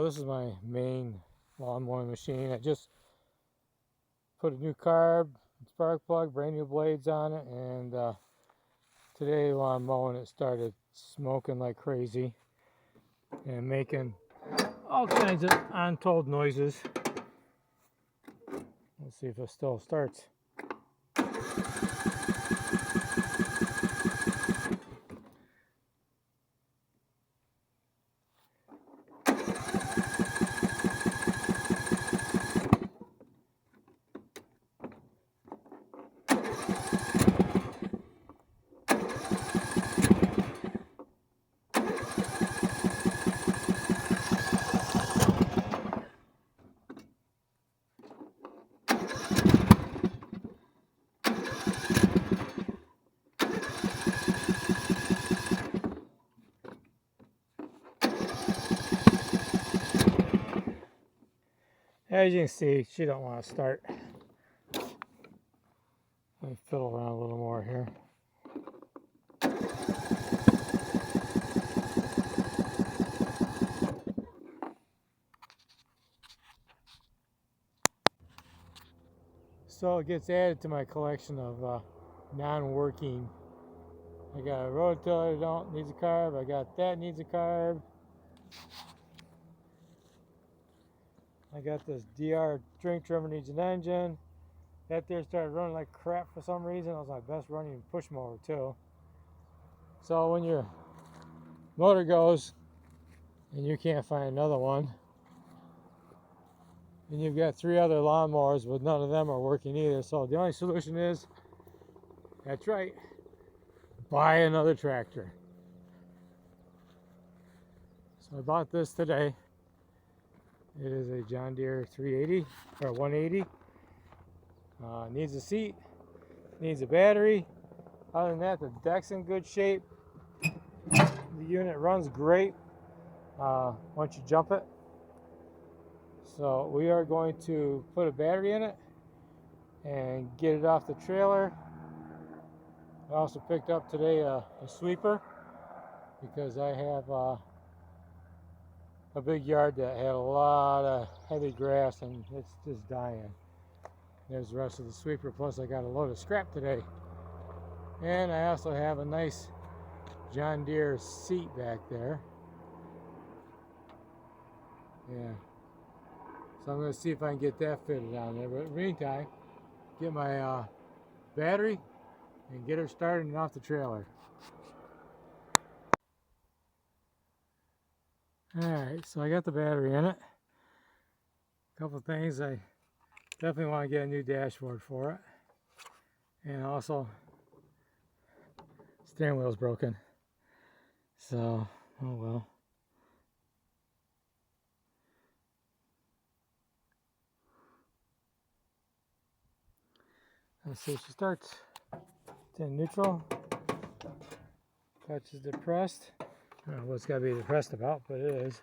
So this is my main lawn mowing machine. I just put a new carb, spark plug, brand new blades on it, and today while I'm mowing it started smoking like crazy and making all kinds of untold noises. Let's see if it still starts. As you can see, she don't want to start. Let me fiddle around a little more here. So it gets added to my collection of non-working. I got a rototiller that don't needs a carb. I got that needs a carb. I got this DR string trimmer needs an engine. That there started running like crap for some reason. It was my best running push mower too. So when your motor goes and you can't find another one, and you've got 3 other lawnmowers, but none of them are working either. So the only solution is, that's right, buy another tractor. So I bought this today. It is a John Deere 380 or 180. Needs a seat, needs a battery. Other than that, the deck's in good shape. The unit runs great once you jump it. So we are going to put a battery in it and get it off the trailer. I also picked up today a sweeper because I have a big yard that had a lot of heavy grass and it's just dying. There's the rest of the sweeper, plus I got a load of scrap today. And I also have a nice John Deere seat back there. Yeah. So I'm going to see if I can get that fitted on there. But in the meantime, get my battery and get her started and off the trailer. Alright, so I got the battery in it. A couple things, I definitely want to get a new dashboard for it. And also, steering wheel's broken. So, oh well. Let's see, she starts. It's in neutral. Clutch is depressed. I don't know what's got to be depressed about, but it is.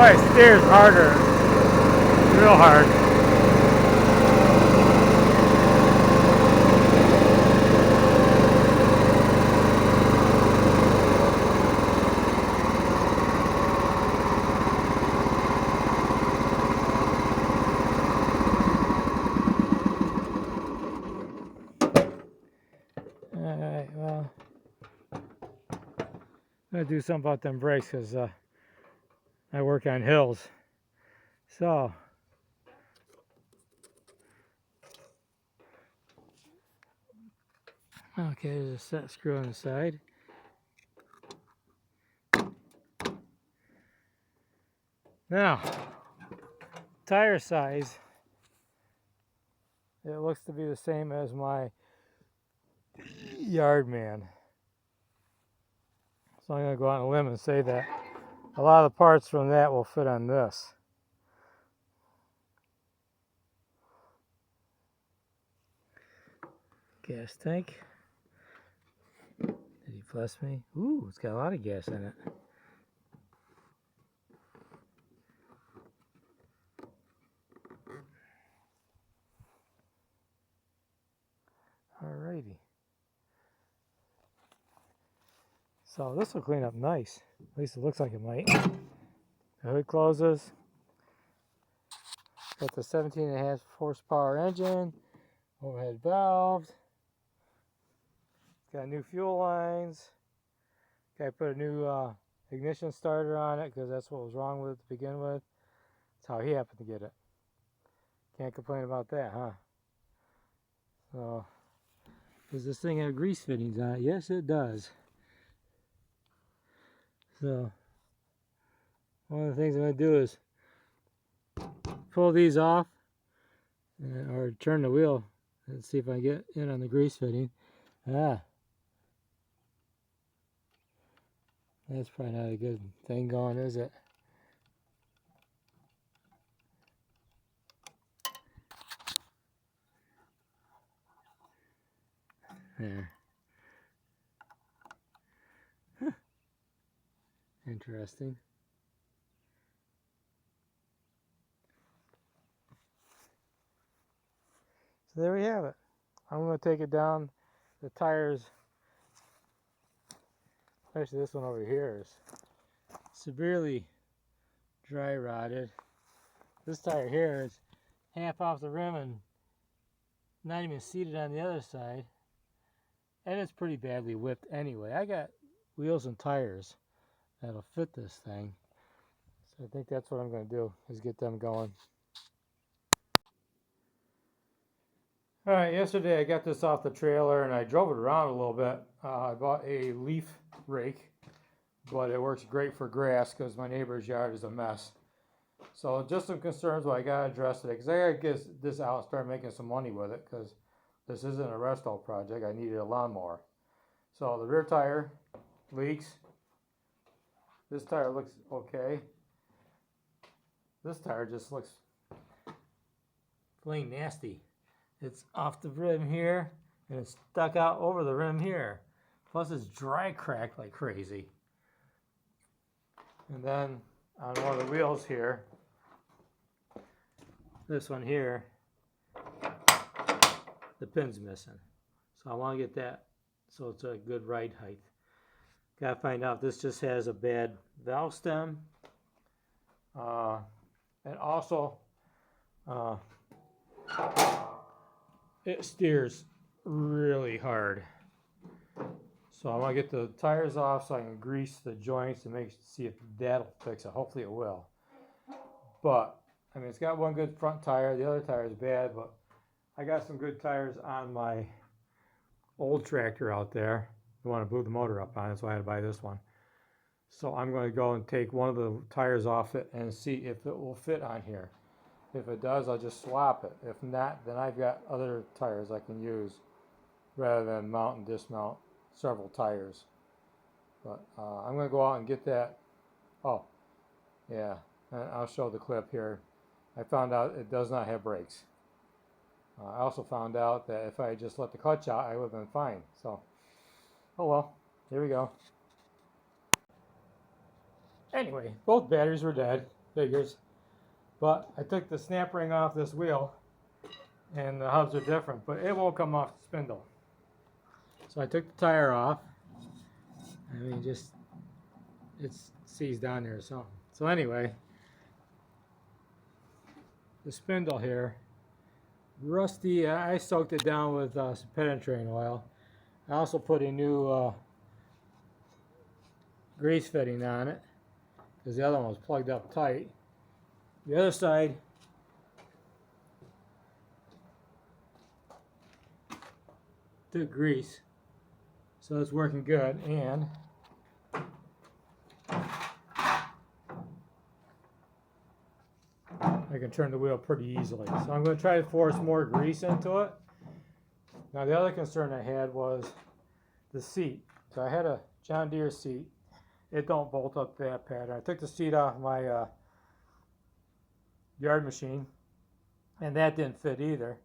Probably steers harder, real hard. Alright, well, I'm gonna do something about them brakes because I work on hills. So, okay, there's a set screw on the side. Now, tire size, it looks to be the same as my yard man. So I'm going to go out on a limb and say that a lot of the parts from that will fit on this. Gas tank. Did he bless me? Ooh, it's got a lot of gas in it. Alrighty. So this will clean up nice. At least it looks like it might. The hood closes. Got the 17.5 horsepower engine. Overhead valves. Got new fuel lines. Got to put a new ignition starter on it because that's what was wrong with it to begin with. That's how he happened to get it. Can't complain about that, huh? So, does this thing have grease fittings on it? Yes, it does. So, one of the things I'm going to do is pull these off or turn the wheel and see if I get in on the grease fitting. Ah, that's probably not a good thing going, is it? There. Huh. Interesting. So there we have it. I'm going to take it down. The tires, especially this one over here, is severely dry rotted. This tire here is half off the rim and not even seated on the other side. And it's pretty badly whipped anyway. I got wheels and tires that'll fit this thing. So I think that's what I'm going to do, is get them going. Alright, yesterday I got this off the trailer and I drove it around a little bit. I bought a leaf rake, but it works great for grass because my neighbor's yard is a mess. So just some concerns, but I got to address it because I got to get this out and start making some money with it because this isn't a resto project. I needed a lawnmower. So the rear tire leaks. This tire looks okay. This tire just looks plain nasty. It's off the rim here and it's stuck out over the rim here. Plus it's dry cracked like crazy. And then on one of the wheels here, this one here, the pin's missing. So I want to get that so it's a good ride height. Gotta find out if this just has a bad valve stem. And also, it steers really hard. So I want to get the tires off so I can grease the joints and see if that'll fix it. Hopefully it will. But I mean, it's got one good front tire. The other tire is bad, but I got some good tires on my old tractor out there. The one I blew the motor up on. That's why I had to buy this one. So I'm going to go and take one of the tires off it and see if it will fit on here. If it does, I'll just swap it. If not, then I've got other tires I can use rather than mount and dismount several tires. But I'm going to go out and get that. Oh, yeah, and I'll show the clip here. I found out it does not have brakes. I also found out that if I just let the clutch out, I would have been fine. So, oh well, here we go. Anyway, both batteries were dead. figures. But I took the snap ring off this wheel, and the hubs are different, but it won't come off the spindle. So I took the tire off. I mean, just it's seized down there or something. So anyway, the spindle here, rusty. I soaked it down with some penetrating oil. I also put a new grease fitting on it because the other one was plugged up tight. The other side, took grease, so it's working good, and I can turn the wheel pretty easily. So I'm going to try to force more grease into it. Now the other concern I had was the seat. So I had a John Deere seat. It don't bolt up that pattern. I took the seat off my yard machine, and that didn't fit either.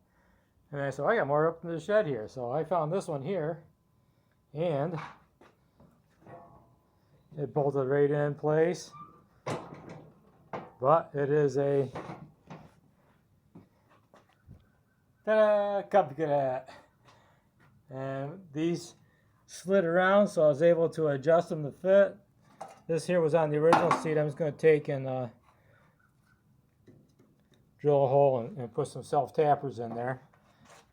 And I said, I got more up in the shed here. So I found this one here, and it bolted right in place. But it is a ta-da, copycat. And these slid around, so I was able to adjust them to fit. This here was on the original seat. I'm just going to take and drill a hole and put some self-tappers in there.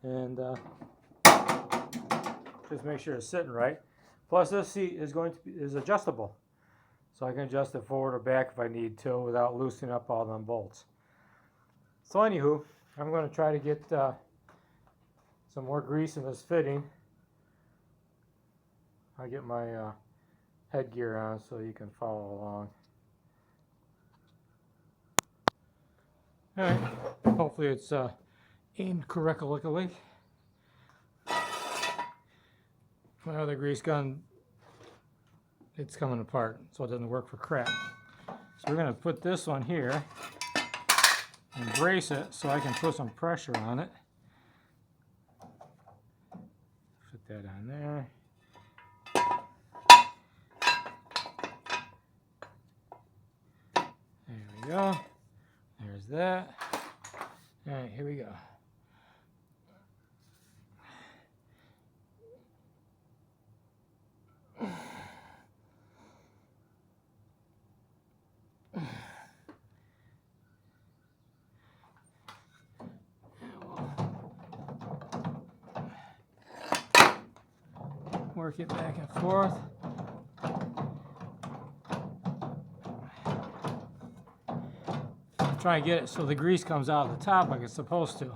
And just make sure it's sitting right. Plus this seat is adjustable. So I can adjust it forward or back if I need to without loosening up all them bolts. So anywho, I'm going to try to get some more grease in this fitting. I'll get my headgear on so you can follow along. Alright, hopefully it's aimed correctly. My other grease gun, it's coming apart, so it doesn't work for crap. So we're going to put this one here and brace it so I can put some pressure on it. Put that on there. There we go. There's that. All right, here we go. Work it back and forth. Try and get it so the grease comes out of the top like it's supposed to.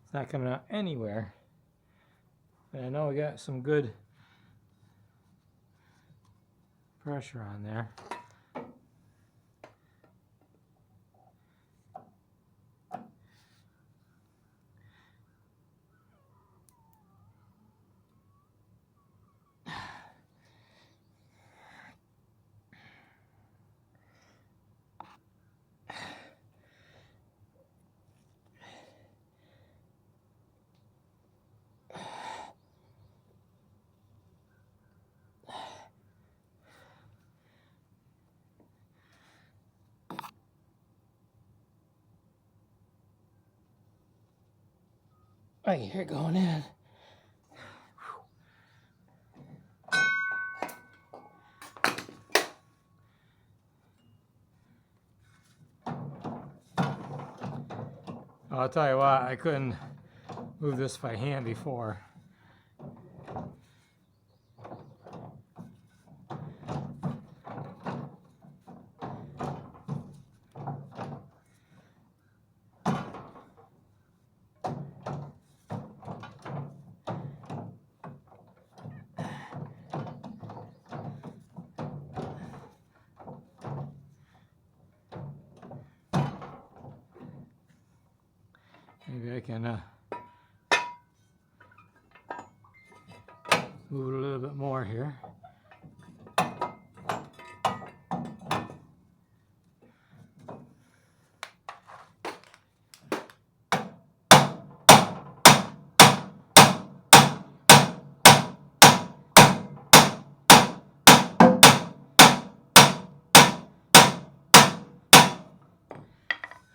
It's not coming out anywhere. But I know we got some good pressure on there. I can hear it going in. I'll tell you what, I couldn't move this by hand before. Maybe I can move it a little bit more here.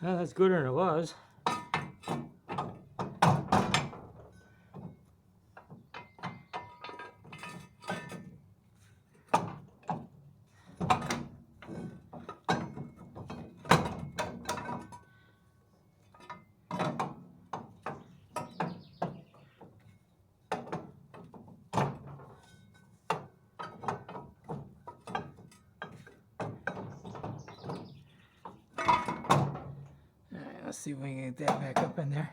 Well, that's gooder than it was. Let's see if we can get that back up in there.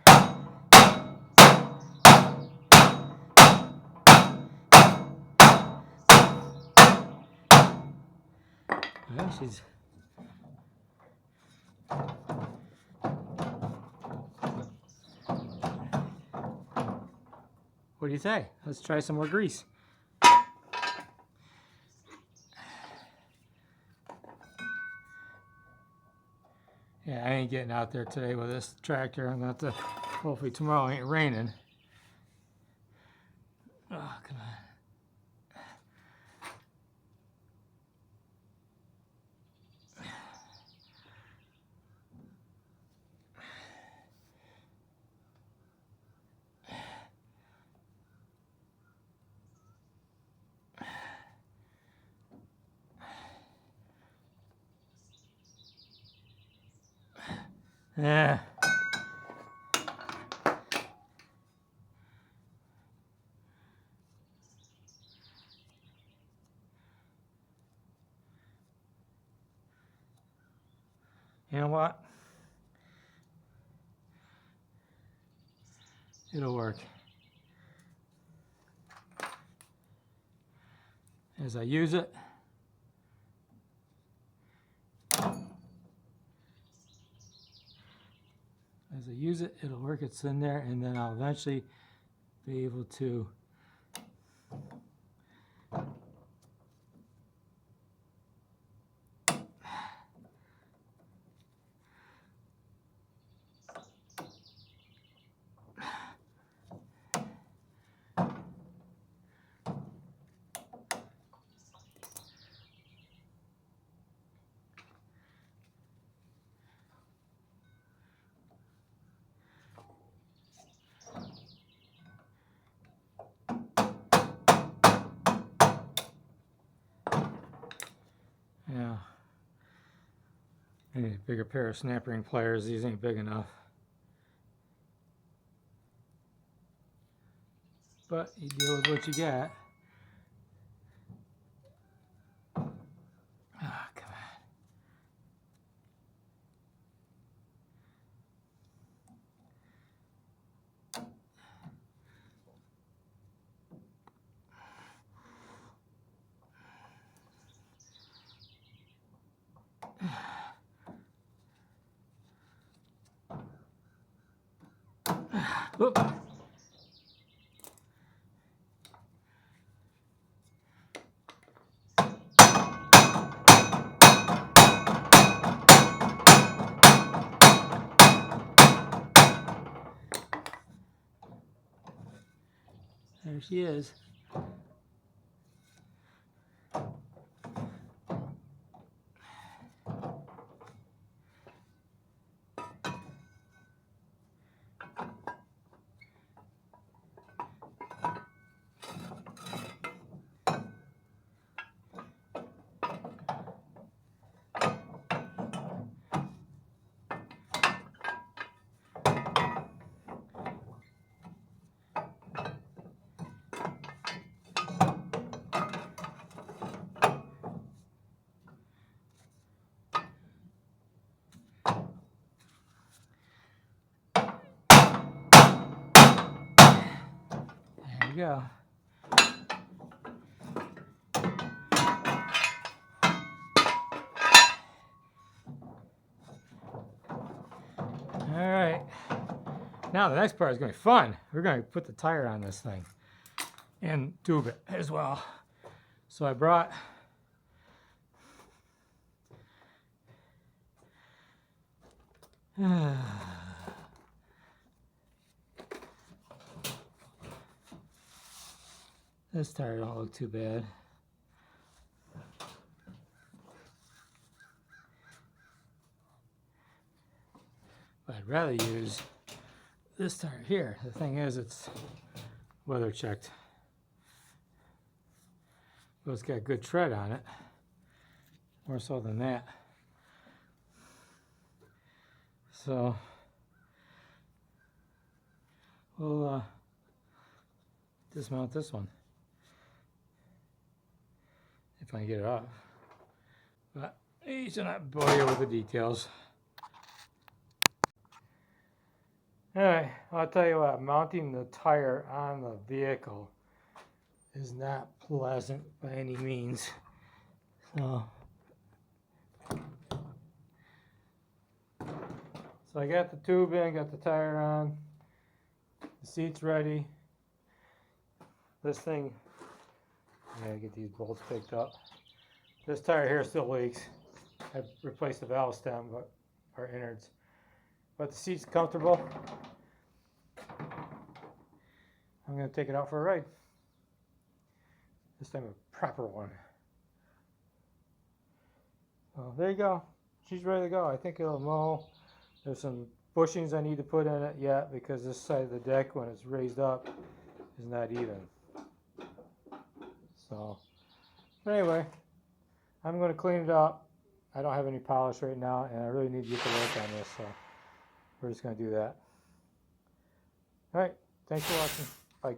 Well, she's... What do you say? Let's try some more grease. Yeah, I ain't getting out there today with this tractor. I'm going to have to, hopefully tomorrow ain't raining. Oh, come on. Yeah. You know what? It'll work. As I use it, it'll work. It's in there, and then I'll eventually be able to yeah. I need a bigger pair of snap ring pliers. These ain't big enough. But you deal with what you got. Ah, come on. Whoop. There she is. There you go. All right. Now the next part is going to be fun. We're going to put the tire on this thing and tube it as well. So I brought this tire don't look too bad. I'd rather use this tire here. The thing is, it's weather checked. But it's got good tread on it. More so than that. So we'll dismount this one if I can get it off. But I should not bore you with the details. Alright, I'll tell you what, mounting the tire on the vehicle is not pleasant by any means. So I got the tube in, got the tire on, the seat's ready. This thing, I gotta get these bolts picked up. This tire here still leaks. I've replaced the valve stem, or innards. But the seat's comfortable. I'm gonna take it out for a ride. This time a proper one. So there you go. She's ready to go. I think it'll mow. There's some bushings I need to put in it yet because this side of the deck, when it's raised up, is not even. So anyway, I'm going to clean it up. I don't have any polish right now, and I really need to get to work on this, so we're just going to do that. Alright, thanks for watching. Bye.